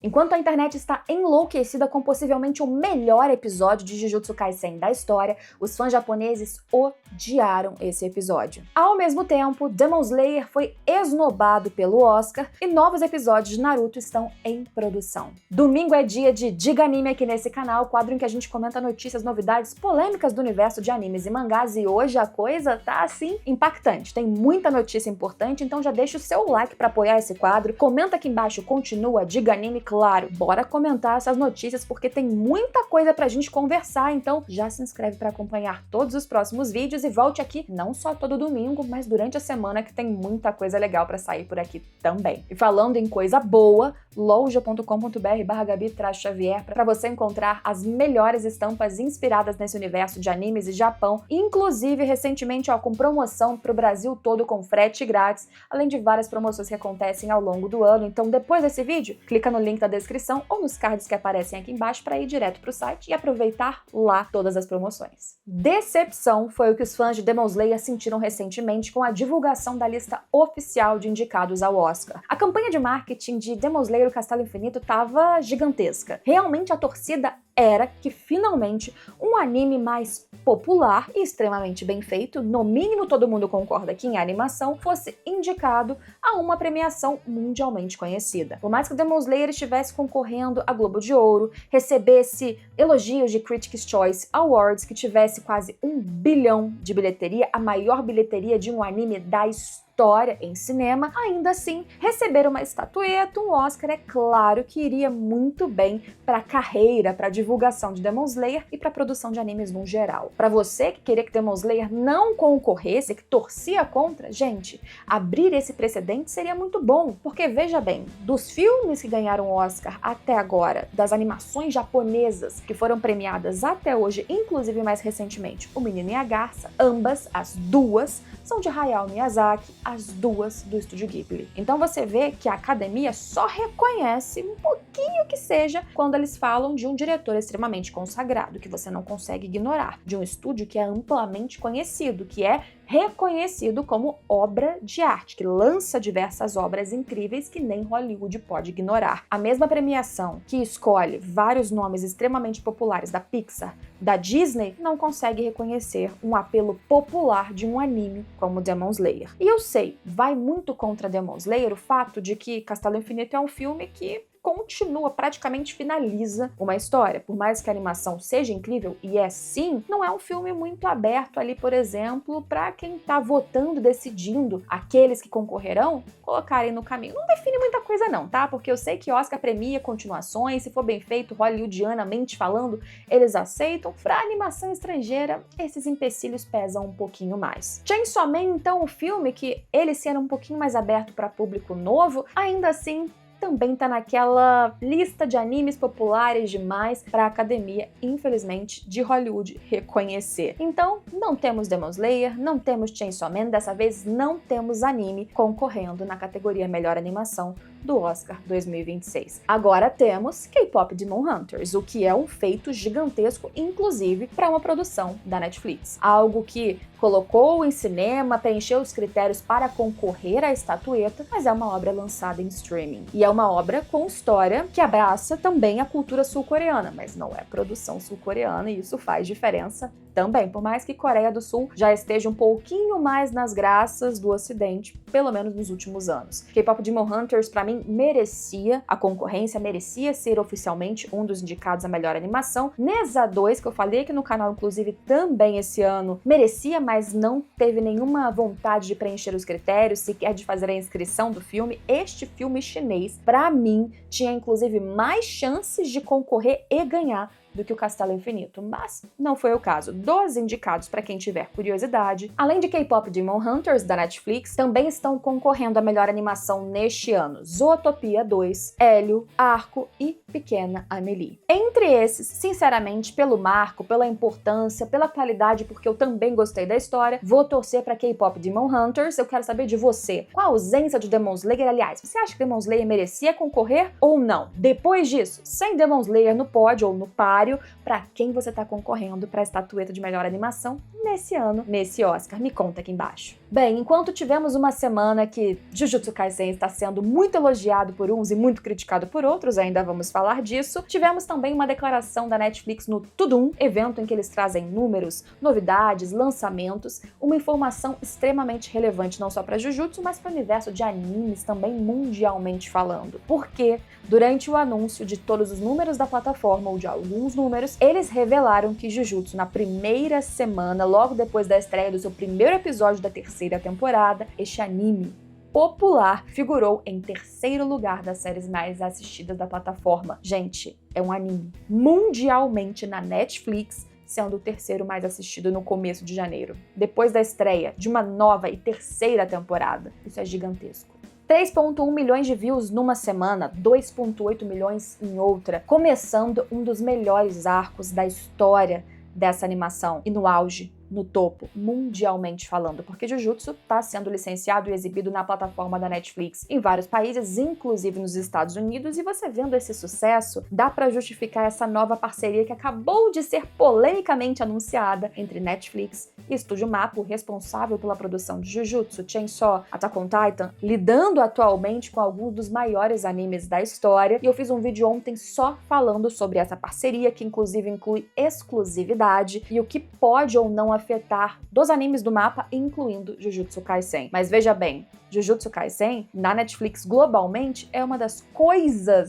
Enquanto a internet está enlouquecida com possivelmente o melhor episódio de Jujutsu Kaisen da história, os fãs japoneses odiaram esse episódio. Ao mesmo tempo, Demon Slayer foi esnobado pelo Oscar e novos episódios de Naruto estão em produção. Domingo é dia de Diga Anime aqui nesse canal, quadro em que a gente comenta notícias, novidades, polêmicas do universo de animes e mangás, e hoje a coisa tá assim impactante. Tem muita notícia importante, então já deixa o seu like para apoiar esse quadro, comenta aqui embaixo, continua Diga Anime. Claro, bora comentar essas notícias porque tem muita coisa pra gente conversar, então já se inscreve para acompanhar todos os próximos vídeos e volte aqui não só todo domingo, mas durante a semana que tem muita coisa legal pra sair por aqui também. E falando em coisa boa, loja.com.br/Gabi-Xavier para você encontrar as melhores estampas inspiradas nesse universo de animes e Japão, inclusive recentemente com promoção pro Brasil todo com frete grátis, além de várias promoções que acontecem ao longo do ano. Então depois desse vídeo, clica no link da descrição ou nos cards que aparecem aqui embaixo para ir direto pro site e aproveitar lá todas as promoções. Decepção foi o que os fãs de Demon Slayer sentiram recentemente com a divulgação da lista oficial de indicados ao Oscar. A campanha de marketing de Demon Slayer e o Castelo Infinito estava gigantesca. Realmente a torcida era que finalmente um anime mais popular e extremamente bem feito, no mínimo todo mundo concorda que em animação, fosse indicado a uma premiação mundialmente conhecida. Por mais que o Demon Slayer estivesse concorrendo a Globo de Ouro, recebesse elogios de Critics' Choice Awards, que tivesse quase 1 bilhão de bilheteria, a maior bilheteria de um anime da história em cinema, ainda assim, receber uma estatueta, um Oscar, é claro que iria muito bem para a carreira, para a divulgação de Demon Slayer e para a produção de animes no geral. Para você que queria que Demon Slayer não concorresse, que torcia contra, gente, abrir esse precedente seria muito bom, porque veja bem, dos filmes que ganharam Oscar até agora, das animações japonesas que foram premiadas até hoje, inclusive mais recentemente, O Menino e a Garça, ambas, as duas, são de Hayao Miyazaki, as duas do Estúdio Ghibli. Então você vê que a academia só reconhece um pouquinho que seja quando eles falam de um diretor extremamente consagrado, que você não consegue ignorar, de um estúdio que é amplamente conhecido, que é reconhecido como obra de arte, que lança diversas obras incríveis que nem Hollywood pode ignorar. A mesma premiação que escolhe vários nomes extremamente populares da Pixar, da Disney, não consegue reconhecer um apelo popular de um anime como Demon Slayer. E eu sei, vai muito contra Demon Slayer o fato de que Castelo Infinito é um filme que continua, praticamente finaliza uma história. Por mais que a animação seja incrível, e é sim, não é um filme muito aberto ali, por exemplo, para quem tá votando, decidindo aqueles que concorrerão, colocarem no caminho. Não define muita coisa não, tá? Porque eu sei que Oscar premia continuações, se for bem feito, hollywoodianamente falando, eles aceitam. Pra animação estrangeira, esses empecilhos pesam um pouquinho mais. Chainsaw Man, então, o filme que ele sendo um pouquinho mais aberto para público novo, ainda assim também tá naquela lista de animes populares demais para a academia, infelizmente, de Hollywood reconhecer. Então, não temos Demon Slayer, não temos Chainsaw Man, dessa vez não temos anime concorrendo na categoria Melhor Animação do Oscar 2026. Agora temos K-Pop Demon Hunters, o que é um feito gigantesco, inclusive para uma produção da Netflix. Algo que colocou em cinema, preencheu os critérios para concorrer à estatueta, mas é uma obra lançada em streaming. E é uma obra com história que abraça também a cultura sul-coreana, mas não é produção sul-coreana e isso faz diferença também, por mais que Coreia do Sul já esteja um pouquinho mais nas graças do Ocidente, pelo menos nos últimos anos. K-Pop Demon Hunters, pra mim, merecia a concorrência, merecia ser oficialmente um dos indicados a melhor animação. Neza 2, que eu falei aqui no canal, inclusive, também esse ano, merecia, mas não teve nenhuma vontade de preencher os critérios, sequer de fazer a inscrição do filme. Este filme chinês, pra mim, tinha inclusive mais chances de concorrer e ganhar do que o Castelo Infinito, mas não foi o caso. 12 indicados para quem tiver curiosidade. Além de K-Pop Demon Hunters, da Netflix, também estão concorrendo a melhor animação neste ano Zootopia 2, Hélio, Arco e Pequena Amélie. Entre esses, sinceramente, pelo marco, pela importância, pela qualidade, porque eu também gostei da história, vou torcer para K-Pop Demon Hunters. Eu quero saber de você. Com a ausência de Demon Slayer, aliás, você acha que Demon Slayer merecia concorrer ou não? Depois disso, sem Demon Slayer no pódio ou no páreo, para quem você está concorrendo para a estatueta estatueta de melhor animação nesse ano, nesse Oscar. Me conta aqui embaixo. Bem, enquanto tivemos uma semana que Jujutsu Kaisen está sendo muito elogiado por uns e muito criticado por outros, ainda vamos falar disso, tivemos também uma declaração da Netflix no Tudum, evento em que eles trazem números, novidades, lançamentos, uma informação extremamente relevante não só para Jujutsu, mas para o universo de animes também mundialmente falando. Porque durante o anúncio de todos os números da plataforma, ou de alguns números, eles revelaram que Jujutsu, na primeira semana, logo depois da estreia do seu primeiro episódio da terceira temporada, este anime popular figurou em terceiro lugar das séries mais assistidas da plataforma. Gente, é um anime mundialmente na Netflix, sendo o terceiro mais assistido no começo de janeiro, depois da estreia de uma nova e terceira temporada. Isso é gigantesco. 3,1 milhões de views numa semana, 2,8 milhões em outra, começando um dos melhores arcos da história dessa animação e no auge, no topo, mundialmente falando, porque Jujutsu está sendo licenciado e exibido na plataforma da Netflix em vários países, inclusive nos Estados Unidos, e você vendo esse sucesso, dá para justificar essa nova parceria que acabou de ser polemicamente anunciada entre Netflix e Estúdio Mappa, responsável pela produção de Jujutsu, Chainsaw, Attack on Titan, lidando atualmente com alguns dos maiores animes da história, e eu fiz um vídeo ontem só falando sobre essa parceria, que inclusive inclui exclusividade e o que pode ou não afetar dos animes do Mappa, incluindo Jujutsu Kaisen. Mas veja bem, Jujutsu Kaisen, na Netflix globalmente, é uma das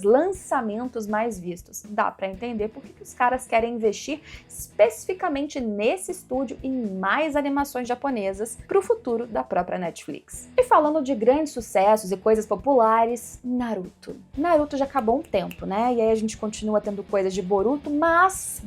lançamentos mais vistos. Dá pra entender por que os caras querem investir especificamente nesse estúdio e em mais animações japonesas pro futuro da própria Netflix. E falando de grandes sucessos e coisas populares, Naruto. Naruto já acabou um tempo, né? E aí a gente continua tendo coisas de Boruto, mas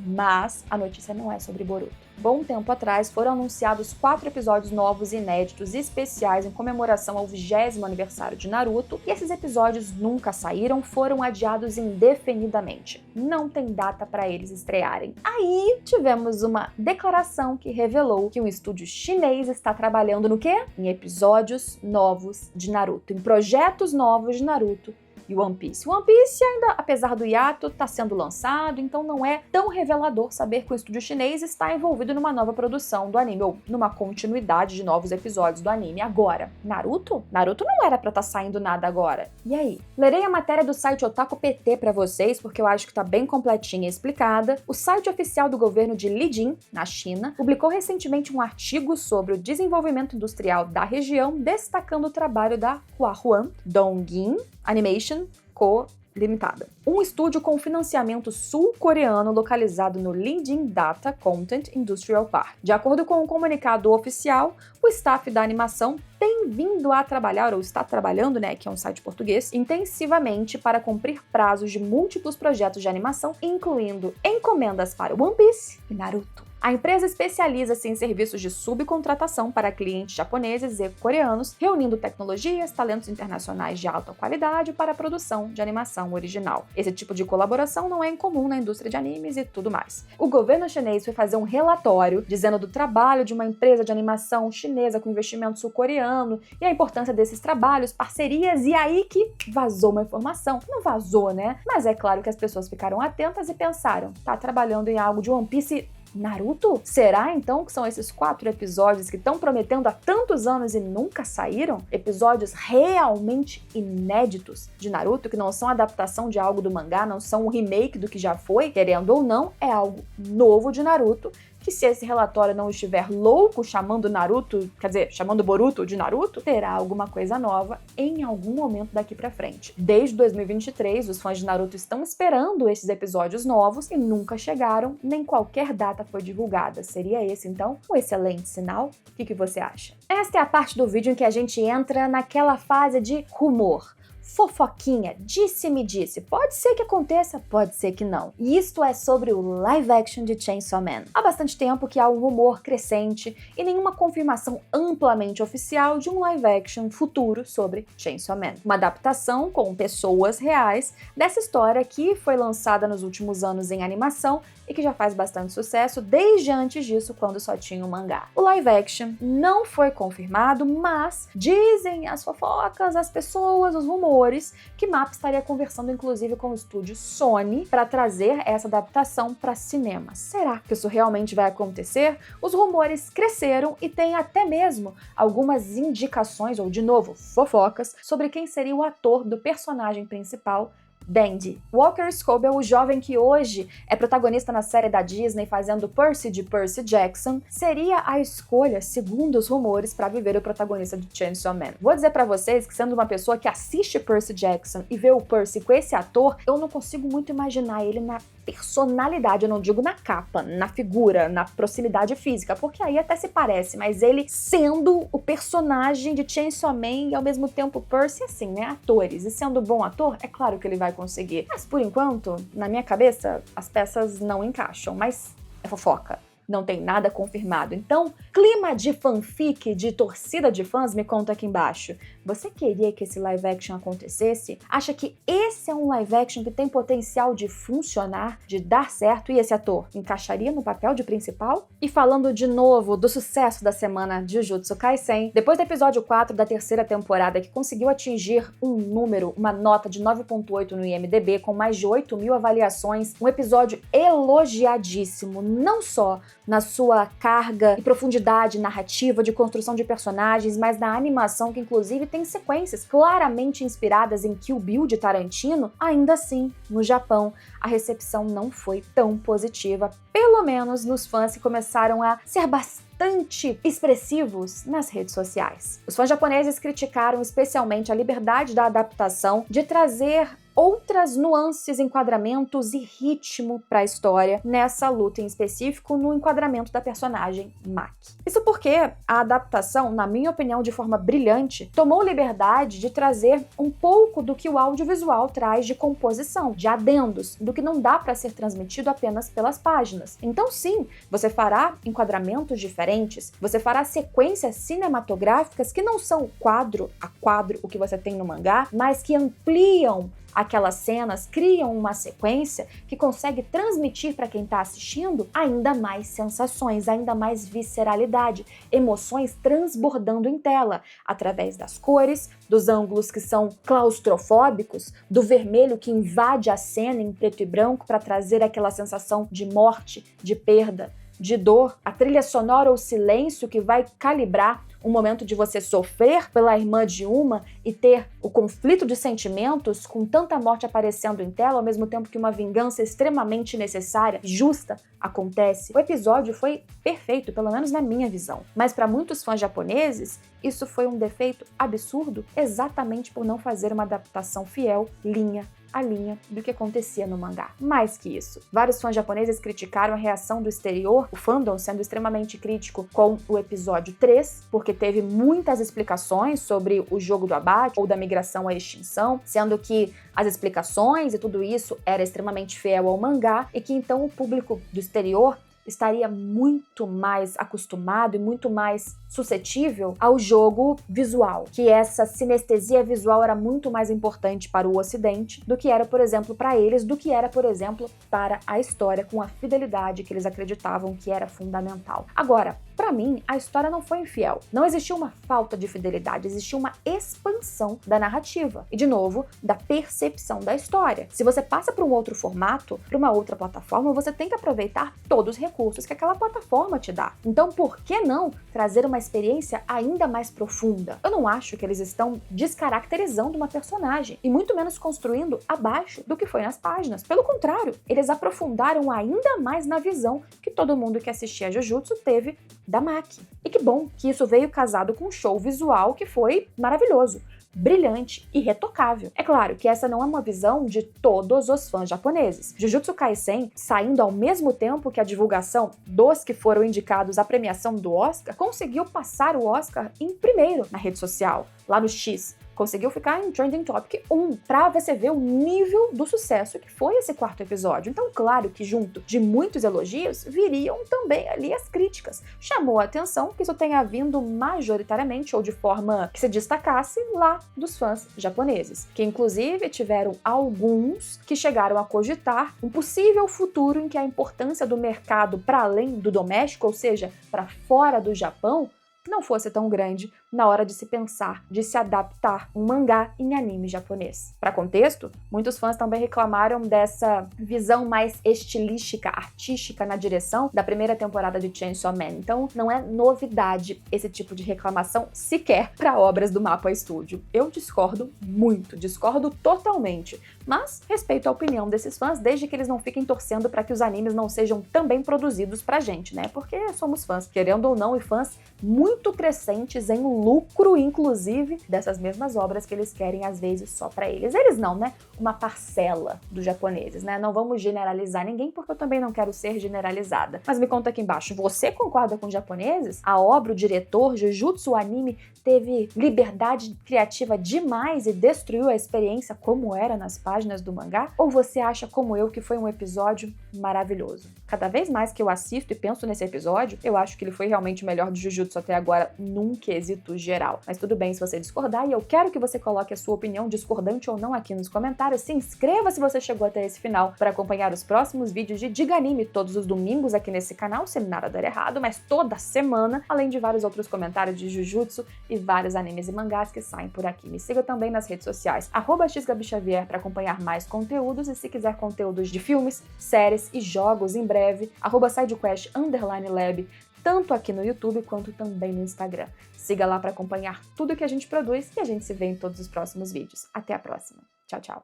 a notícia não é sobre Boruto. Bom tempo atrás foram anunciados 4 episódios novos, inéditos e especiais em comemoração ao 20º aniversário de Naruto, e esses episódios nunca saíram, foram adiados indefinidamente. Não tem data para eles estrearem. Aí tivemos uma declaração que revelou que um estúdio chinês está trabalhando no quê? Em episódios novos de Naruto, em projetos novos de Naruto e One Piece. One Piece ainda, apesar do hiato, está sendo lançado, então não é tão revelador saber que o estúdio chinês está envolvido numa nova produção do anime, ou numa continuidade de novos episódios do anime. Agora, Naruto? Naruto não era pra estar saindo nada agora. E aí? Lerei a matéria do site Otaku PT pra vocês, porque eu acho que tá bem completinha e explicada. O site oficial do governo de Lijiang, na China, publicou recentemente um artigo sobre o desenvolvimento industrial da região, destacando o trabalho da Huahuan Dongjin Animation Co. Limitada, um estúdio com financiamento sul-coreano localizado no Lijiang Data Content Industrial Park. De acordo com o comunicado oficial, o staff da animação tem vindo a trabalhar, ou está trabalhando, né, que é um site português, intensivamente para cumprir prazos de múltiplos projetos de animação, incluindo encomendas para One Piece e Naruto. A empresa especializa-se em serviços de subcontratação para clientes japoneses e coreanos, reunindo tecnologias, talentos internacionais de alta qualidade para a produção de animação original. Esse tipo de colaboração não é incomum na indústria de animes e tudo mais. O governo chinês foi fazer um relatório dizendo do trabalho de uma empresa de animação chinesa com investimento sul-coreano e a importância desses trabalhos, parcerias, e aí que vazou uma informação. Não vazou, né? Mas é claro que as pessoas ficaram atentas e pensaram, tá trabalhando em algo de One Piece Naruto? Será então que são esses 4 episódios que estão prometendo há tantos anos e nunca saíram? Episódios realmente inéditos de Naruto, que não são adaptação de algo do mangá, não são um remake do que já foi, querendo ou não, é algo novo de Naruto, que se esse relatório não estiver louco chamando Naruto, quer dizer, chamando Boruto de Naruto, terá alguma coisa nova em algum momento daqui pra frente. Desde 2023, os fãs de Naruto estão esperando esses episódios novos e nunca chegaram, nem qualquer data foi divulgada. Seria esse, então, um excelente sinal? O que você acha? Esta é a parte do vídeo em que a gente entra naquela fase de rumor. Fofoquinha, disse-me disse. Pode ser que aconteça, pode ser que não. E isto é sobre o live action de Chainsaw Man. Há bastante tempo que há um rumor crescente e nenhuma confirmação amplamente oficial de um live action futuro sobre Chainsaw Man. Uma adaptação com pessoas reais dessa história que foi lançada nos últimos anos em animação e que já faz bastante sucesso desde antes disso, quando só tinha o mangá. O live action não foi confirmado, mas dizem as fofocas, as pessoas, os rumores, rumores que MAP estaria conversando inclusive com o estúdio Sony para trazer essa adaptação para cinema. Será que isso realmente vai acontecer? Os rumores cresceram e tem até mesmo algumas indicações, ou de novo, fofocas, sobre quem seria o ator do personagem principal, Dandy. Walker Scobell, o jovem que hoje é protagonista na série da Disney fazendo Percy de Percy Jackson, seria a escolha, segundo os rumores, para viver o protagonista de Chainsaw Man. Vou dizer para vocês que, sendo uma pessoa que assiste Percy Jackson e vê o Percy com esse ator, eu não consigo muito imaginar ele na personalidade, eu não digo na capa, na figura, na proximidade física, porque aí até se parece, mas ele sendo o personagem de Chainsaw Man e ao mesmo tempo Percy, assim, né, atores, e sendo um bom ator, é claro que ele vai conseguir. Mas por enquanto, na minha cabeça, as peças não encaixam, mas é fofoca. Não tem nada confirmado. Então, clima de fanfic, de torcida de fãs, me conta aqui embaixo. Você queria que esse live action acontecesse? Acha que esse é um live action que tem potencial de funcionar, de dar certo, e esse ator encaixaria no papel de principal? E falando de novo do sucesso da semana de Jujutsu Kaisen, depois do episódio 4 da terceira temporada, que conseguiu atingir uma nota de 9.8 no IMDb, com mais de 8.000 avaliações, um episódio elogiadíssimo, não só na sua carga e profundidade narrativa de construção de personagens, mas na animação, que inclusive tem sequências claramente inspiradas em Kill Bill de Tarantino. Ainda assim, no Japão, a recepção não foi tão positiva, pelo menos nos fãs que começaram a ser bastante expressivos nas redes sociais. Os fãs japoneses criticaram especialmente a liberdade da adaptação de trazer outras nuances, enquadramentos e ritmo para a história nessa luta em específico, no enquadramento da personagem Maki. Isso porque a adaptação, na minha opinião, de forma brilhante, tomou liberdade de trazer um pouco do que o audiovisual traz de composição, de adendos, do que não dá para ser transmitido apenas pelas páginas. Então sim, você fará enquadramentos diferentes, você fará sequências cinematográficas que não são quadro a quadro o que você tem no mangá, mas que ampliam aquelas cenas, criam uma sequência que consegue transmitir para quem está assistindo ainda mais sensações, ainda mais visceralidade, emoções transbordando em tela, através das cores, dos ângulos que são claustrofóbicos, do vermelho que invade a cena em preto e branco para trazer aquela sensação de morte, de perda, de dor, a trilha sonora ou silêncio que vai calibrar o momento de você sofrer pela irmã de uma e ter o conflito de sentimentos com tanta morte aparecendo em tela, ao mesmo tempo que uma vingança extremamente necessária, justa, acontece. O episódio foi perfeito, pelo menos na minha visão. Mas para muitos fãs japoneses, isso foi um defeito absurdo, exatamente por não fazer uma adaptação fiel, linha a linha do que acontecia no mangá. Mais que isso, vários fãs japoneses criticaram a reação do exterior, o fandom sendo extremamente crítico com o episódio 3, porque teve muitas explicações sobre o jogo do abate ou da migração à extinção, sendo que as explicações e tudo isso era extremamente fiel ao mangá, e que então o público do exterior estaria muito mais acostumado e muito mais suscetível ao jogo visual, que essa sinestesia visual era muito mais importante para o Ocidente do que era, por exemplo, para eles, do que era, por exemplo, para a história, com a fidelidade que eles acreditavam que era fundamental. Agora, para mim, a história não foi infiel. Não existiu uma falta de fidelidade, existiu uma expansão da narrativa e, de novo, da percepção da história. Se você passa para um outro formato, para uma outra plataforma, você tem que aproveitar todos os recursos que aquela plataforma te dá. Então, por que não trazer uma experiência ainda mais profunda? Eu não acho que eles estão descaracterizando uma personagem e muito menos construindo abaixo do que foi nas páginas. Pelo contrário, eles aprofundaram ainda mais na visão que todo mundo que assistia a Jujutsu teve da Maki. E que bom que isso veio casado com um show visual que foi maravilhoso, brilhante e retocável. É claro que essa não é uma visão de todos os fãs japoneses. Jujutsu Kaisen, saindo ao mesmo tempo que a divulgação dos que foram indicados à premiação do Oscar, conseguiu passar o Oscar em primeiro na rede social, lá no X. Conseguiu ficar em Trending Topic 1, pra você ver o nível do sucesso que foi esse quarto episódio. Então, claro que junto de muitos elogios, viriam também ali as críticas. Chamou a atenção que isso tenha vindo majoritariamente, ou de forma que se destacasse, lá dos fãs japoneses, que inclusive tiveram alguns que chegaram a cogitar um possível futuro em que a importância do mercado para além do doméstico, ou seja, para fora do Japão, não fosse tão grande na hora de se pensar, de se adaptar um mangá em anime japonês. Para contexto, muitos fãs também reclamaram dessa visão mais estilística, artística na direção da primeira temporada de Chainsaw Man. Então, não é novidade esse tipo de reclamação sequer para obras do Mappa Studio. Eu discordo muito, discordo totalmente, mas respeito a opinião desses fãs, desde que eles não fiquem torcendo para que os animes não sejam também produzidos pra gente, né? Porque somos fãs, querendo ou não, e fãs muito crescentes em lucro, inclusive, dessas mesmas obras que eles querem, às vezes, só pra eles. Eles não, né? Uma parcela dos japoneses, né? Não vamos generalizar ninguém, porque eu também não quero ser generalizada. Mas me conta aqui embaixo, você concorda com os japoneses? A obra, o diretor, Jujutsu, o anime, teve liberdade criativa demais e destruiu a experiência como era nas páginas do mangá? Ou você acha, como eu, que foi um episódio maravilhoso? Cada vez mais que eu assisto e penso nesse episódio, eu acho que ele foi realmente o melhor de Jujutsu até agora, num quesito geral. Mas tudo bem se você discordar, e eu quero que você coloque a sua opinião, discordante ou não, aqui nos comentários. Se inscreva se você chegou até esse final para acompanhar os próximos vídeos de Diga Anime todos os domingos aqui nesse canal, se nada der errado, mas toda semana, além de vários outros comentários de Jujutsu e vários animes e mangás que saem por aqui. Me siga também nas redes sociais, @xgabixavier, para acompanhar mais conteúdos, e se quiser conteúdos de filmes, séries e jogos em breve, @sidequest_lab, tanto aqui no YouTube quanto também no Instagram. Siga lá para acompanhar tudo que a gente produz e a gente se vê em todos os próximos vídeos. Até a próxima. Tchau, tchau.